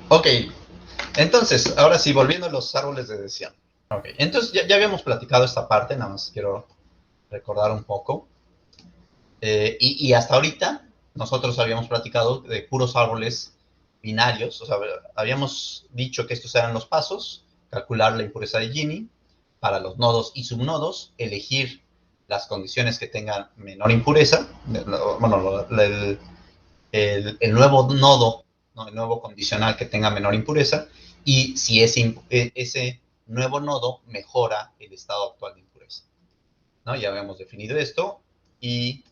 Ok, entonces, ahora sí, volviendo a los árboles de decisión. Ok, entonces ya habíamos platicado esta parte, nada más quiero recordar un poco. Y hasta ahorita nosotros habíamos platicado de puros árboles binarios, o sea, habíamos dicho que estos eran los pasos: calcular la impureza de Gini para los nodos y subnodos, elegir las condiciones que tengan menor impureza, bueno, el nuevo nodo, ¿no? El nuevo condicional que tenga menor impureza, y si ese nuevo nodo mejora el estado actual de impureza, ¿no? Ya habíamos definido esto y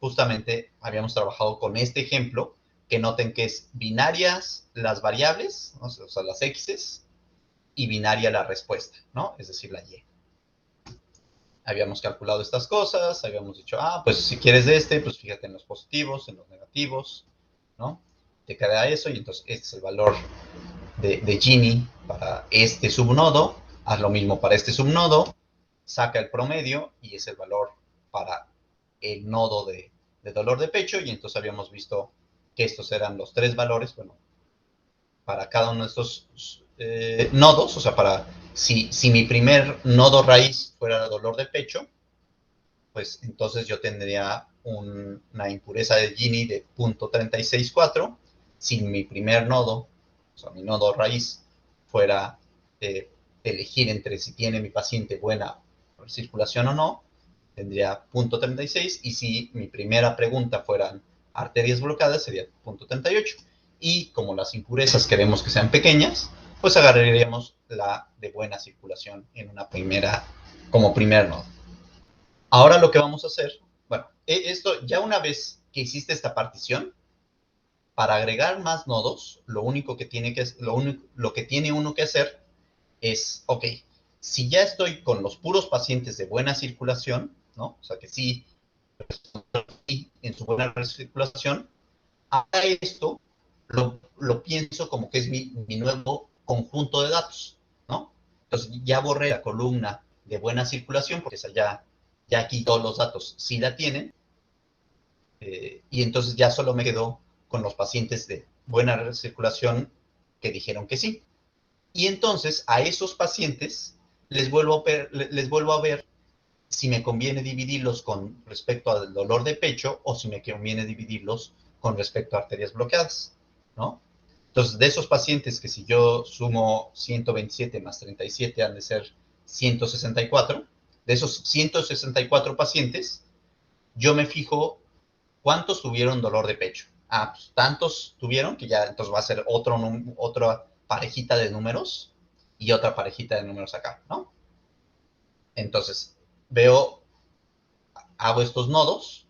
justamente habíamos trabajado con este ejemplo, que noten que es binarias las variables, ¿no? O sea, las x's, y binaria la respuesta, ¿no? Es decir, la y. Habíamos calculado estas cosas, habíamos dicho, pues si quieres de este, pues fíjate en los positivos, en los negativos, ¿no? Te queda eso, y entonces este es el valor de Gini para este subnodo. Haz lo mismo para este subnodo, saca el promedio y es el valor para el nodo de dolor de pecho, y entonces habíamos visto que estos eran los tres valores, bueno, para cada uno de estos nodos, o sea, si mi primer nodo raíz fuera dolor de pecho, pues entonces yo tendría una impureza de Gini de 0.364. Si mi primer nodo, o sea, mi nodo raíz, fuera elegir entre si tiene mi paciente buena circulación o no, tendría 0.36, y si mi primera pregunta fueran arterias bloqueadas, sería 0.38. Y como las impurezas queremos que sean pequeñas, pues agarraríamos la de buena circulación en una primera, como primer nodo. Ahora lo que vamos a hacer, bueno, esto ya una vez que hiciste esta partición, para agregar más nodos, lo que tiene uno que hacer es, ok, si ya estoy con los puros pacientes de buena circulación, ¿no? O sea, que sí, en su buena circulación, ahora esto lo pienso como que es mi nuevo conjunto de datos, ¿no? Entonces ya borré la columna de buena circulación, porque esa ya aquí todos los datos sí la tienen, y entonces ya solo me quedo con los pacientes de buena circulación que dijeron que sí. Y entonces a esos pacientes les vuelvo a ver si me conviene dividirlos con respecto al dolor de pecho, o si me conviene dividirlos con respecto a arterias bloqueadas, ¿no? Entonces, de esos pacientes, que si yo sumo 127 más 37 han de ser 164, de esos 164 pacientes, yo me fijo cuántos tuvieron dolor de pecho. Pues tantos tuvieron, que ya entonces va a ser otra parejita de números y otra parejita de números acá, ¿no? Entonces, hago estos nodos,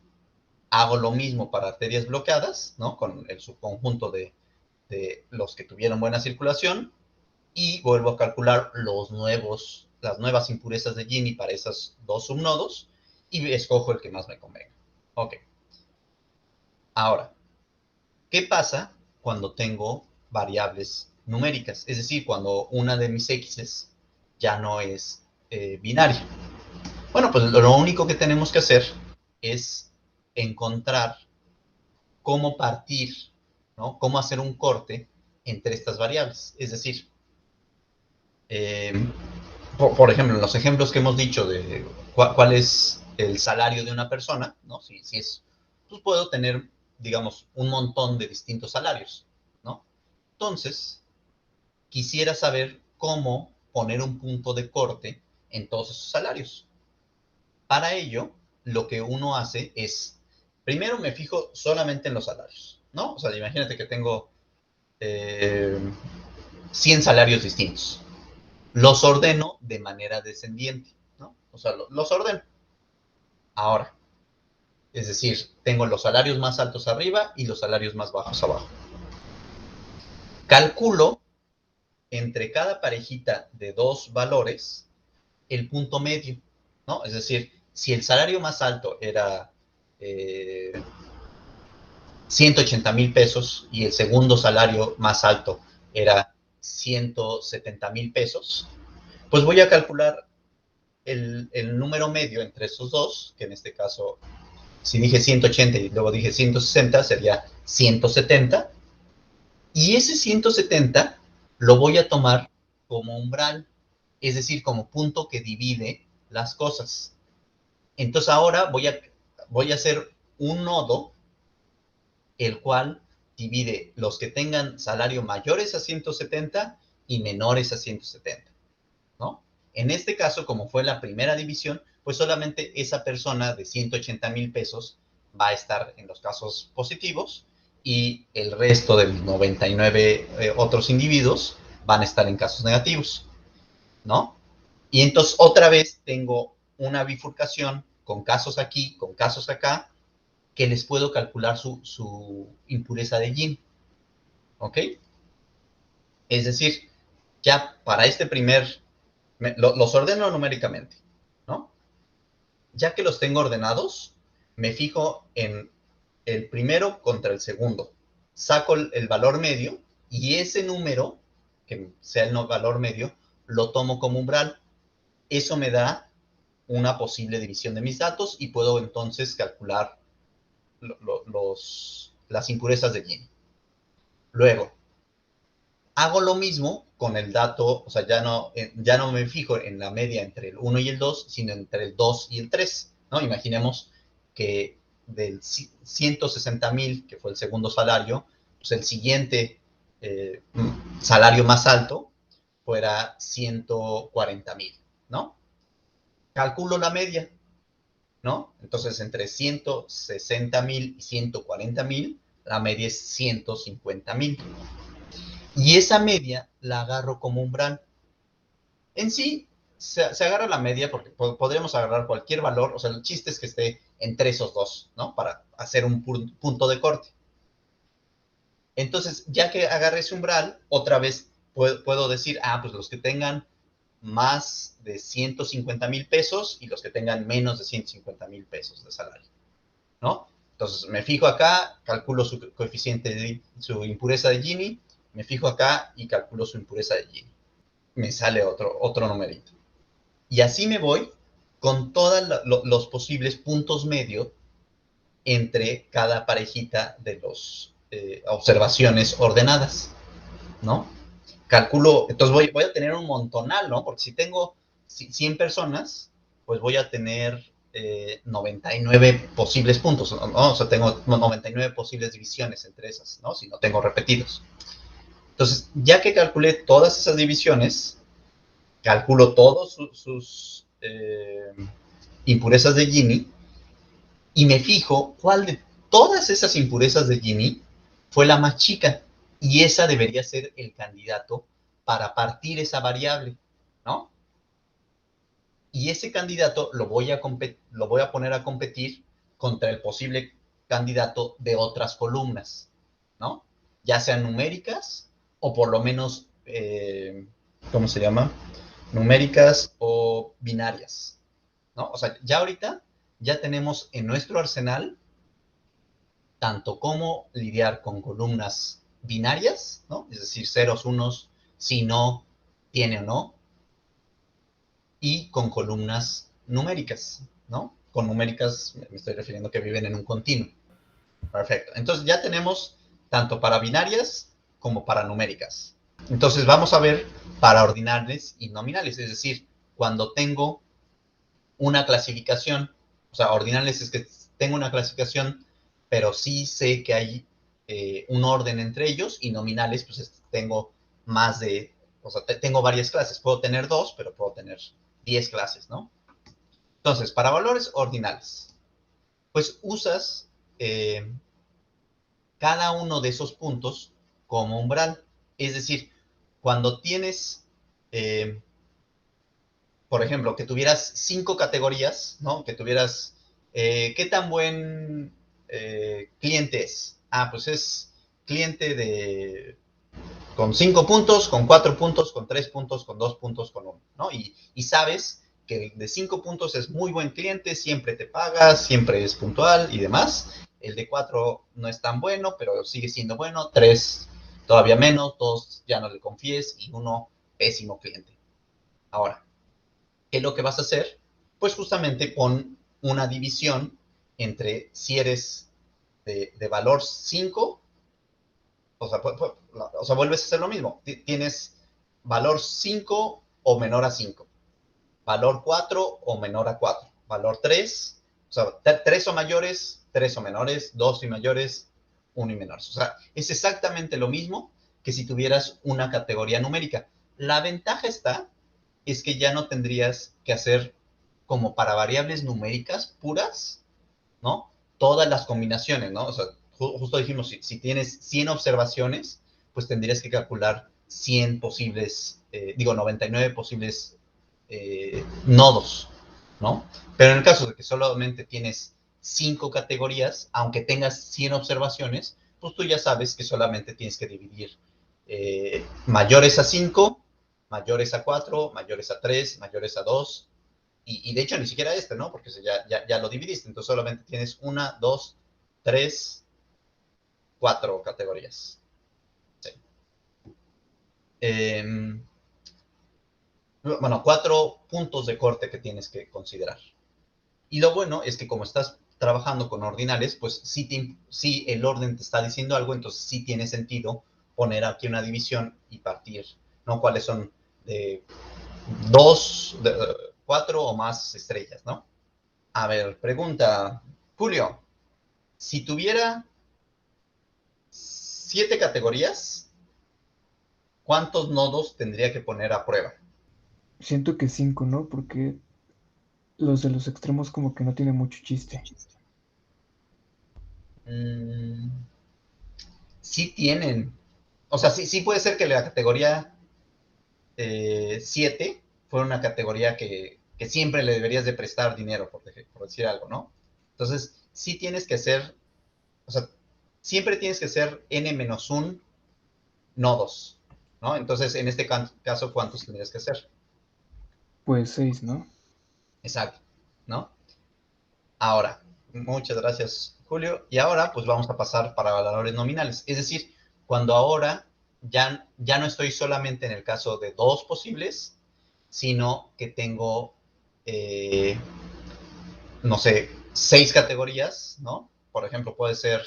hago lo mismo para arterias bloqueadas, ¿no? Con el subconjunto de los que tuvieron buena circulación, y vuelvo a calcular las nuevas impurezas de Gini para esos dos subnodos, y escojo el que más me convenga. Ok. Ahora, ¿qué pasa cuando tengo variables numéricas? Es decir, cuando una de mis x's ya no es binaria. Bueno, pues lo único que tenemos que hacer es encontrar cómo partir, ¿no? Cómo hacer un corte entre estas variables. Es decir, eh, por ejemplo, en los ejemplos que hemos dicho de cuál es el salario de una persona, ¿no? Si es, pues puedo tener, digamos, un montón de distintos salarios, ¿no? Entonces, quisiera saber cómo poner un punto de corte en todos esos salarios. Para ello, lo que uno hace es, primero me fijo solamente en los salarios, ¿no? O sea, imagínate que tengo 100 salarios distintos. Los ordeno de manera descendiente, ¿no? O sea, los ordeno. Ahora, es decir, tengo los salarios más altos arriba y los salarios más bajos abajo. Calculo entre cada parejita de dos valores el punto medio, ¿no? Es decir, si el salario más alto era 180,000 pesos y el segundo salario más alto era 170,000 pesos, pues voy a calcular el número medio entre esos dos, que en este caso, si dije 180 y luego dije 160, sería 170, Y ese 170 lo voy a tomar como umbral, es decir, como punto que divide las cosas. Entonces ahora voy a hacer un nodo, el cual divide los que tengan salario mayores a 170 y menores a 170, ¿no? En este caso, como fue la primera división, pues solamente esa persona de 180,000 pesos va a estar en los casos positivos y el resto de los 99 otros individuos van a estar en casos negativos, ¿no? Y entonces otra vez tengo una bifurcación con casos aquí, con casos acá, que les puedo calcular su impureza de yin, ¿ok? Es decir, ya para este primer, los ordeno numéricamente, ¿no? Ya que los tengo ordenados, me fijo en el primero contra el segundo. Saco el valor medio y ese número, que sea el valor medio, lo tomo como umbral. Eso me da una posible división de mis datos y puedo entonces calcular las impurezas de Gini. Luego, hago lo mismo con el dato, o sea, ya no me fijo en la media entre el 1 y el 2, sino entre el 2 y el 3, ¿no? Imaginemos que del 160,000, que fue el segundo salario, pues el siguiente salario más alto fuera 140,000, ¿no? Calculo la media, ¿no? Entonces, entre 160,000 y 140,000, la media es 150,000. Y esa media la agarro como umbral. En sí, se agarra la media porque podríamos agarrar cualquier valor, o sea, el chiste es que esté entre esos dos, ¿no? Para hacer un punto de corte. Entonces, ya que agarre ese umbral, otra vez puedo decir, pues los que tengan más de 150,000 pesos y los que tengan menos de 150,000 pesos de salario, ¿no? Entonces, me fijo acá, calculo su coeficiente, su impureza de Gini, me fijo acá y calculo su impureza de Gini. Me sale otro numerito. Y así me voy con todos los posibles puntos medios entre cada parejita de las observaciones ordenadas, ¿no? Calculo, entonces voy a tener un montonal, ¿no? Porque si tengo 100 personas, pues voy a tener 99 posibles puntos, ¿no? O sea, tengo 99 posibles divisiones entre esas, ¿no? Si no tengo repetidos. Entonces, ya que calculé todas esas divisiones, calculo todos sus impurezas de Gini y me fijo cuál de todas esas impurezas de Gini fue la más chica y esa debería ser el candidato para partir esa variable, ¿no? Y ese candidato lo voy a poner a competir contra el posible candidato de otras columnas, ¿no? Ya sean numéricas o por lo menos, ¿cómo se llama? Numéricas o binarias, ¿no? O sea, ya ahorita ya tenemos en nuestro arsenal tanto cómo lidiar con columnas binarias, ¿no? Es decir, ceros, unos, si no, tiene o no, y con columnas numéricas, ¿no? Con numéricas me estoy refiriendo que viven en un continuo. Perfecto. Entonces ya tenemos tanto para binarias como para numéricas. Entonces vamos a ver para ordinales y nominales, es decir, cuando tengo una clasificación, o sea, ordinales es que tengo una clasificación, pero sí sé que hay un orden entre ellos, y nominales, pues tengo más de, o sea, tengo varias clases. Puedo tener 2, pero puedo tener 10 clases, ¿no? Entonces, para valores ordinales, pues usas cada uno de esos puntos como umbral. Es decir, cuando tienes, por ejemplo, que tuvieras 5 categorías, ¿no? Que tuvieras, ¿qué tan buen cliente es? Pues es cliente con 5 puntos, con 4 puntos, con 3 puntos, con 2 puntos, con 1, ¿no? Y sabes que de 5 puntos es muy buen cliente, siempre te paga, siempre es puntual y demás. El de 4 no es tan bueno, pero sigue siendo bueno. 3 todavía menos, 2 ya no le confíes y 1 pésimo cliente. Ahora, ¿qué es lo que vas a hacer? Pues justamente pon una división entre si eres de valor 5, o sea, o sea, vuelves a hacer lo mismo. Tienes valor 5 o menor a 5, valor 4 o menor a 4, valor 3, o sea, 3 o mayores, 3 o menores, 2 y mayores, 1 y menores. O sea, es exactamente lo mismo que si tuvieras una categoría numérica. La ventaja es que ya no tendrías que hacer como para variables numéricas puras, ¿no? Todas las combinaciones, ¿no? O sea, justo dijimos, si tienes 100 observaciones, pues tendrías que calcular 100 posibles, 99 posibles nodos, ¿no? Pero en el caso de que solamente tienes 5 categorías, aunque tengas 100 observaciones, pues tú ya sabes que solamente tienes que dividir mayores a 5, mayores a 4, mayores a 3, mayores a 2, y de hecho ni siquiera ¿no? Porque ya lo dividiste, entonces solamente tienes 1, 2, 3, 4 categorías. Sí. Bueno, 4 puntos de corte que tienes que considerar. Y lo bueno es que como estás trabajando con ordinales, pues sí el orden te está diciendo algo, entonces sí tiene sentido poner aquí una división y partir, ¿no? ¿Cuáles son de 2, 4 o más estrellas, ¿no? A ver, pregunta, Julio, si tuviera 7 categorías, ¿cuántos nodos tendría que poner a prueba? Siento que 5, ¿no? Porque los de los extremos como que no tienen mucho chiste. Mm, sí tienen. O sea, sí puede ser que la categoría 7 fue una categoría que siempre le deberías de prestar dinero, por decir algo, ¿no? Entonces, sí tienes que hacer, o sea, siempre tienes que hacer n-1 nodos, ¿no? Entonces, en este caso, ¿cuántos tendrías que hacer? Pues 6, ¿no? Exacto, ¿no? Ahora, muchas gracias, Julio. Y ahora, pues vamos a pasar para valores nominales. Es decir, cuando ahora ya no estoy solamente en el caso de 2 posibles, sino que tengo, eh, no sé, 6 categorías, ¿no? Por ejemplo, puede ser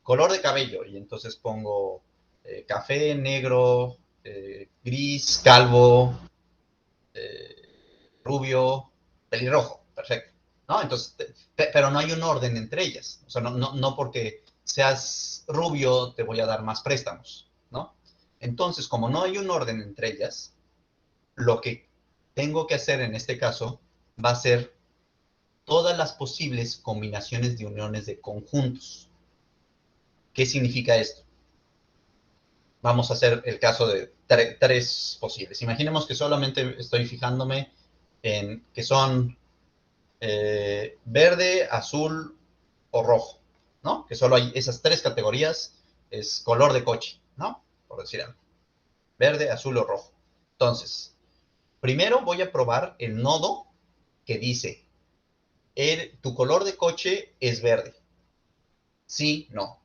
color de cabello, y entonces pongo café, negro, gris, calvo, rubio, pelirrojo, perfecto, ¿no? Entonces, pero no hay un orden entre ellas, o sea, no porque seas rubio te voy a dar más préstamos, ¿no? Entonces, como no hay un orden entre ellas, lo que tengo que hacer en este caso va a ser todas las posibles combinaciones de uniones de conjuntos. ¿Qué significa esto? Vamos a hacer el caso de 3 posibles. Imaginemos que solamente estoy fijándome en que son verde, azul o rojo, ¿no? Que solo hay esas 3 categorías, es color de coche, ¿no? Por decir algo. Verde, azul o rojo. Entonces, primero voy a probar el nodo que dice, tu color de coche es verde. Sí, no,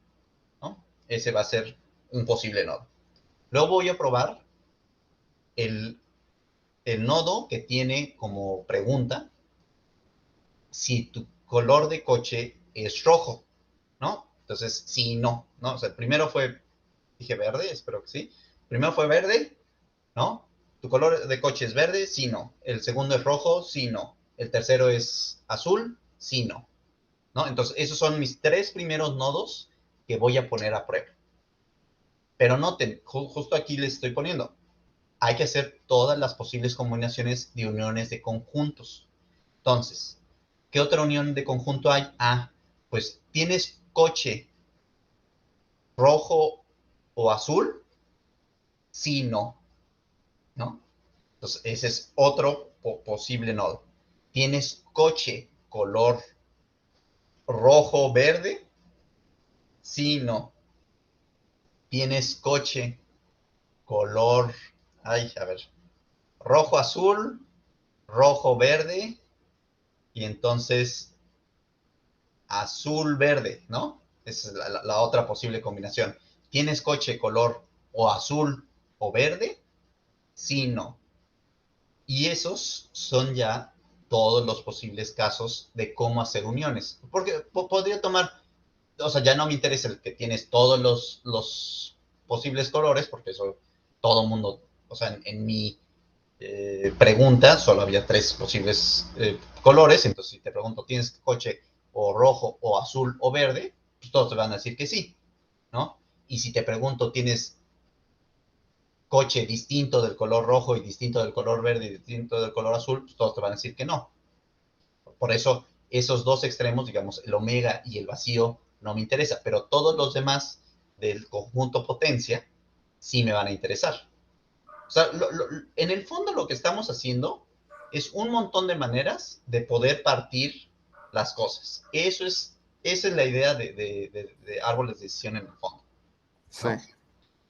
¿no? Ese va a ser un posible nodo. Luego voy a probar el, el nodo que tiene como pregunta si tu color de coche es rojo, ¿no? Entonces, sí, no, ¿no? O sea, el primero fue, dije verde, espero que sí. Primero fue verde, ¿no? ¿Tu color de coche es verde? Sí, no. El segundo es rojo, sí, no. El tercero es azul, sí, no. ¿No? Entonces, esos son mis 3 primeros nodos que voy a poner a prueba. Pero noten, justo aquí les estoy poniendo, hay que hacer todas las posibles combinaciones de uniones de conjuntos. Entonces, ¿qué otra unión de conjunto hay? Ah, pues tienes coche rojo o azul, sí, no, ¿no? Entonces, ese es otro posible nodo. ¿Tienes coche color rojo verde? Sí, no. ¿Tienes coche color, ay, a ver, rojo azul, rojo verde y entonces azul verde, ¿no? Esa es la otra posible combinación. ¿Tienes coche color o azul o verde? Sí, no. Y esos son ya todos los posibles casos de cómo hacer uniones. Porque podría tomar, o sea, ya no me interesa el que tienes todos los posibles colores, porque eso todo mundo, o sea, en mi pregunta solo había 3 posibles colores, entonces si te pregunto, ¿tienes coche o rojo o azul o verde? Pues todos te van a decir que sí, ¿no? Y si te pregunto, ¿tienes coche distinto del color rojo y distinto del color verde y distinto del color azul? Pues todos te van a decir que no. Por eso, esos dos extremos, digamos, el omega y el vacío, no me interesa, pero todos los demás del conjunto potencia sí me van a interesar. O sea, en el fondo lo que estamos haciendo es un montón de maneras de poder partir las cosas. Esa es la idea de árboles de decisión en el fondo, Sí. ¿no?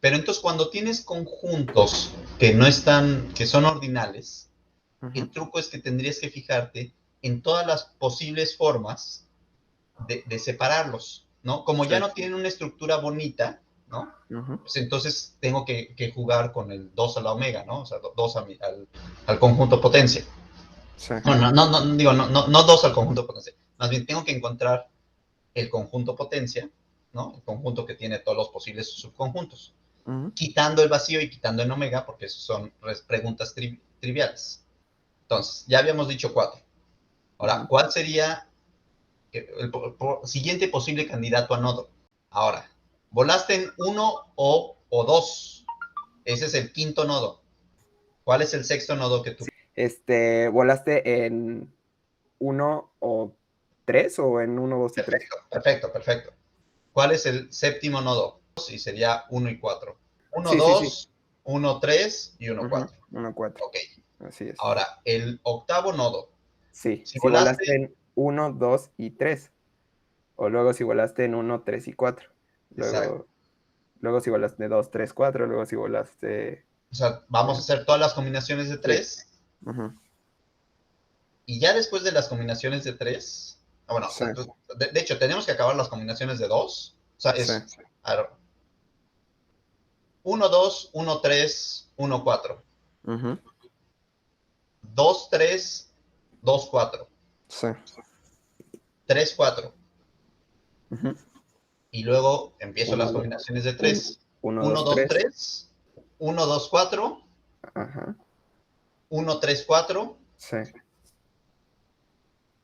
Pero entonces cuando tienes conjuntos que no están, que son ordinales, el truco es que tendrías que fijarte en todas las posibles formas de separarlos, ¿no? Como ya no tienen una estructura bonita, ¿no? Pues entonces tengo que jugar con el 2 a la omega, ¿no? O sea, 2 al conjunto potencia. Sí. No, digo, no 2 al conjunto potencia. Más bien tengo que encontrar el conjunto potencia, ¿no? El conjunto que tiene todos los posibles subconjuntos. Quitando el vacío y quitando el omega, porque eso son preguntas triviales. Entonces, ya habíamos dicho 4. Ahora, ¿cuál sería el siguiente posible candidato a nodo? Ahora, volaste en 1 o 2. Ese es el quinto nodo. ¿Cuál es el sexto nodo que tú? ¿Volaste en 1 o 3 o en 1, 2 y 3? Perfecto. ¿Cuál es el séptimo nodo? Y sería 1 y 4. 1, Sí, 2, 1, 3 y 1, 4. 1, 4. Ok. Así es. Ahora, el octavo nodo. Sí, si volaste en 1, 2 y 3. O luego si volaste en 1, 3 y 4. Luego si volaste 2, 3, 4. Luego si volaste... O sea, vamos a hacer todas las combinaciones de 3. Sí. Y ya después de las combinaciones de 3... bueno, Sí. de hecho, tenemos que acabar las combinaciones de 2. O sea, es... Sí. A ver, 1, 2, 1, 3, 1, 4. 2, 3, 2, 4. Sí. 3, 4. Y luego empiezo Uno, las combinaciones de 3. 1, 1, 2, 2, 3. 3. 1, 2, 4. Ajá. 1, 3, 4. Sí.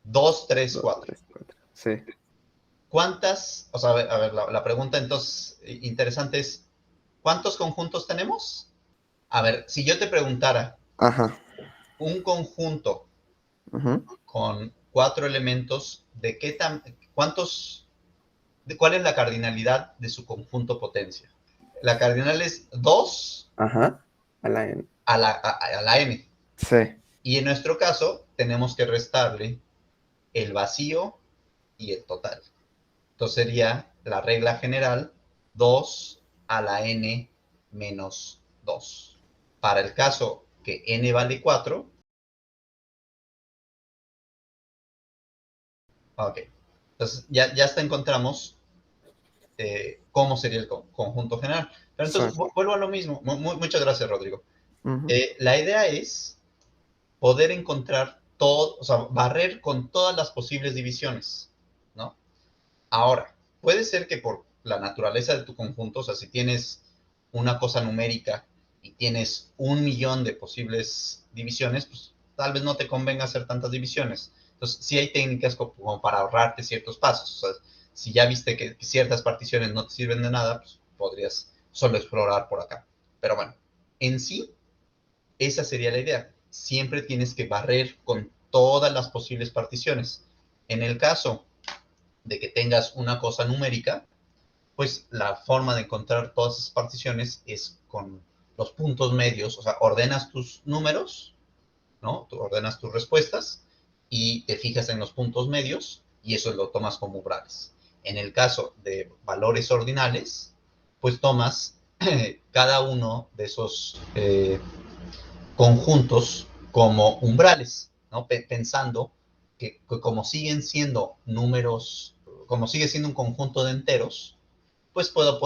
2, 3, 2, 4. 3, 4. Sí. ¿Cuántas? O sea, a ver, la pregunta entonces interesante es, ¿cuántos conjuntos tenemos? A ver, si yo te preguntara, Ajá. un conjunto con 4 elementos, ¿cuál es la cardinalidad de su conjunto potencia? La cardinal es 2 Ajá. A la N. a la n. Sí. Y en nuestro caso, tenemos que restarle el vacío y el total. Entonces sería la regla general 2 a la n menos 2. Para el caso que n vale 4, ok. Entonces ya hasta encontramos cómo sería el conjunto general. Pero entonces vuelvo a lo mismo. Muchas gracias, Rodrigo. La idea es poder encontrar todo, o sea, barrer con todas las posibles divisiones, ¿no? Ahora, puede ser que por la naturaleza de tu conjunto, o sea, si tienes una cosa numérica y tienes 1.000.000 de posibles divisiones, pues tal vez no te convenga hacer tantas divisiones. Entonces, sí hay técnicas como para ahorrarte ciertos pasos. O sea, si ya viste que ciertas particiones no te sirven de nada, pues podrías solo explorar por acá. Pero bueno, en sí, esa sería la idea. Siempre tienes que barrer con todas las posibles particiones. En el caso de que tengas una cosa numérica, pues la forma de encontrar todas esas particiones es con los puntos medios, o sea, ordenas tus números, ¿no? Tú ordenas tus respuestas y te fijas en los puntos medios y eso lo tomas como umbrales. En el caso de valores ordinales, pues tomas cada uno de esos conjuntos como umbrales, ¿no? Pensando que como siguen siendo números, como sigue siendo un conjunto de enteros, pues puedo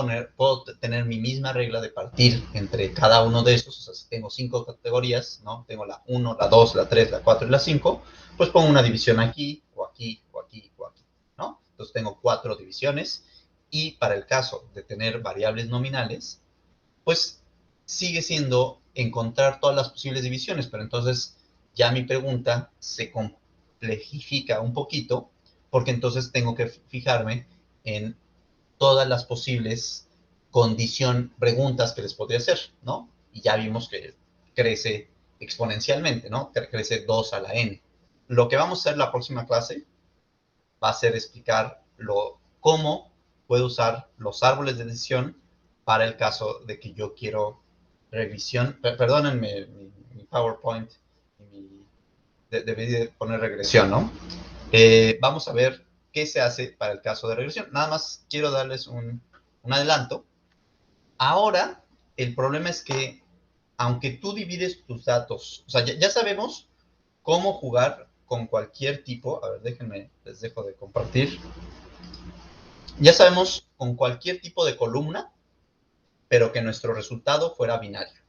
tener mi misma regla de partir entre cada uno de esos. O sea, si tengo 5 categorías, ¿no? Tengo la 1, la 2, la 3, la 4 y la 5, pues pongo una división aquí, o aquí, o aquí, o aquí, ¿no? Entonces tengo 4 divisiones. Y para el caso de tener variables nominales, pues sigue siendo encontrar todas las posibles divisiones, pero entonces ya mi pregunta se complejifica un poquito, porque entonces tengo que fijarme en todas las posibles preguntas que les podría hacer, ¿no? Y ya vimos que crece exponencialmente, ¿no? Crece 2 a la n. Lo que vamos a hacer la próxima clase va a ser explicar cómo puedo usar los árboles de decisión para el caso de que yo quiero revisión. Perdónenme mi PowerPoint, debí de poner regresión, ¿no? Vamos a ver qué se hace para el caso de regresión. Nada más quiero darles un adelanto. Ahora, el problema es que, aunque tú divides tus datos, o sea, ya sabemos cómo jugar con cualquier tipo. A ver, déjenme, les dejo de compartir. Ya sabemos con cualquier tipo de columna, pero que nuestro resultado fuera binario,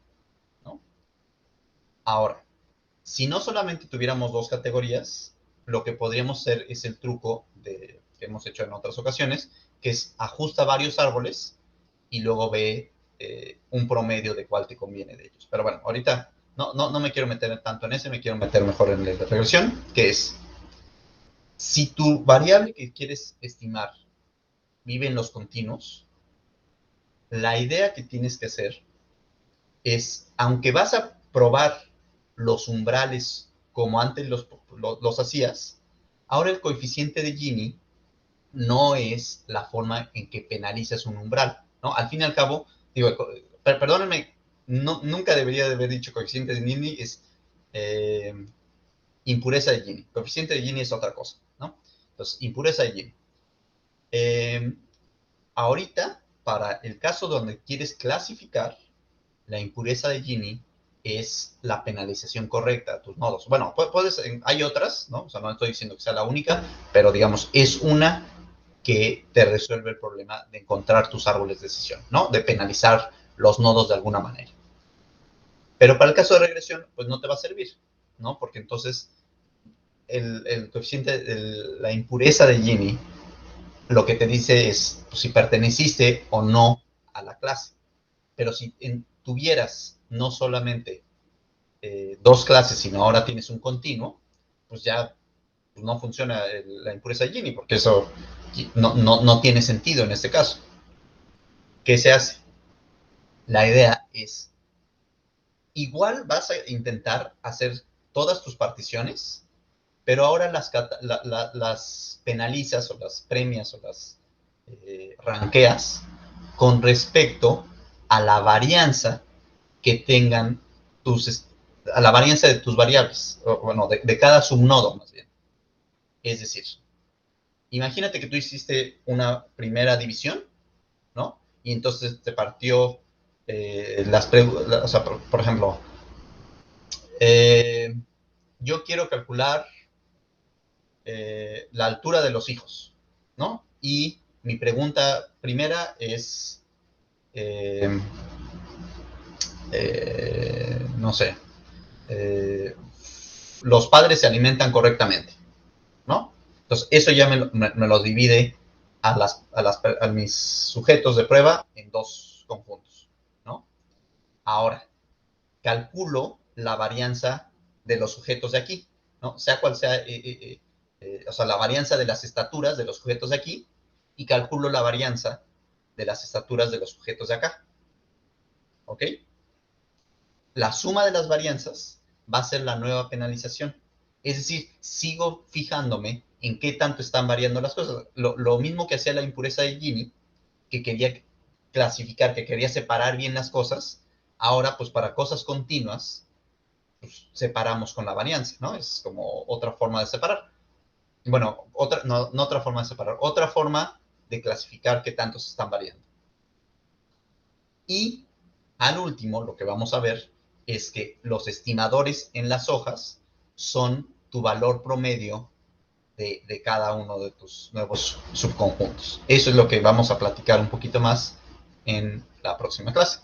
¿no? Ahora, si no solamente tuviéramos 2 categorías, lo que podríamos hacer es el truco que hemos hecho en otras ocasiones, que es ajusta varios árboles y luego ve un promedio de cuál te conviene de ellos. Pero bueno, ahorita no me quiero meter tanto en ese, me quiero meter mejor en la regresión, que es, si tu variable que quieres estimar vive en los continuos, la idea que tienes que hacer es, aunque vas a probar los umbrales como antes los hacías, ahora el coeficiente de Gini no es la forma en que penalizas un umbral, ¿no? Al fin y al cabo, digo, perdónenme, nunca debería de haber dicho coeficiente de Gini, es impureza de Gini. Coeficiente de Gini es otra cosa, ¿no? Entonces, impureza de Gini. Ahorita, para el caso donde quieres clasificar, la impureza de Gini es la penalización correcta de tus nodos. Bueno, hay otras, ¿no? O sea, no estoy diciendo que sea la única, pero digamos, es una que te resuelve el problema de encontrar tus árboles de decisión, ¿no? De penalizar los nodos de alguna manera. Pero para el caso de regresión, pues no te va a servir, ¿no? Porque entonces el coeficiente, la impureza de Gini, lo que te dice es pues, si perteneciste o no a la clase. Pero si tuvieras no solamente 2 clases, sino ahora tienes un continuo, pues ya pues no funciona la impureza de Gini, porque eso no tiene sentido en este caso. ¿Qué se hace? La idea es, igual vas a intentar hacer todas tus particiones, pero ahora las penalizas o las premias o las ranqueas con respecto a la varianza que tengan a la varianza de tus variables, o, bueno, de cada subnodo más bien. Es decir, imagínate que tú hiciste una primera división, ¿no? Y entonces te partió o sea, por ejemplo, yo quiero calcular la altura de los hijos, ¿no? Y mi pregunta primera es, no sé, los padres se alimentan correctamente, ¿no? Entonces, eso ya me lo divide a mis sujetos de prueba en 2 conjuntos, ¿no? Ahora, calculo la varianza de los sujetos de aquí, ¿no? Sea cual sea, o sea, la varianza de las estaturas de los sujetos de aquí, y calculo la varianza de las estaturas de los sujetos de acá, ¿ok? La suma de las varianzas va a ser la nueva penalización. Es decir, sigo fijándome en qué tanto están variando las cosas. Lo mismo que hacía la impureza de Gini, que quería clasificar, que quería separar bien las cosas, ahora pues para cosas continuas, pues, separamos con la varianza, ¿no? Es como otra forma de separar. Bueno, no otra forma de separar, otra forma de clasificar qué tanto se están variando. Y al último, lo que vamos a ver es que los estimadores en las hojas son tu valor promedio de cada uno de tus nuevos subconjuntos. Eso es lo que vamos a platicar un poquito más en la próxima clase.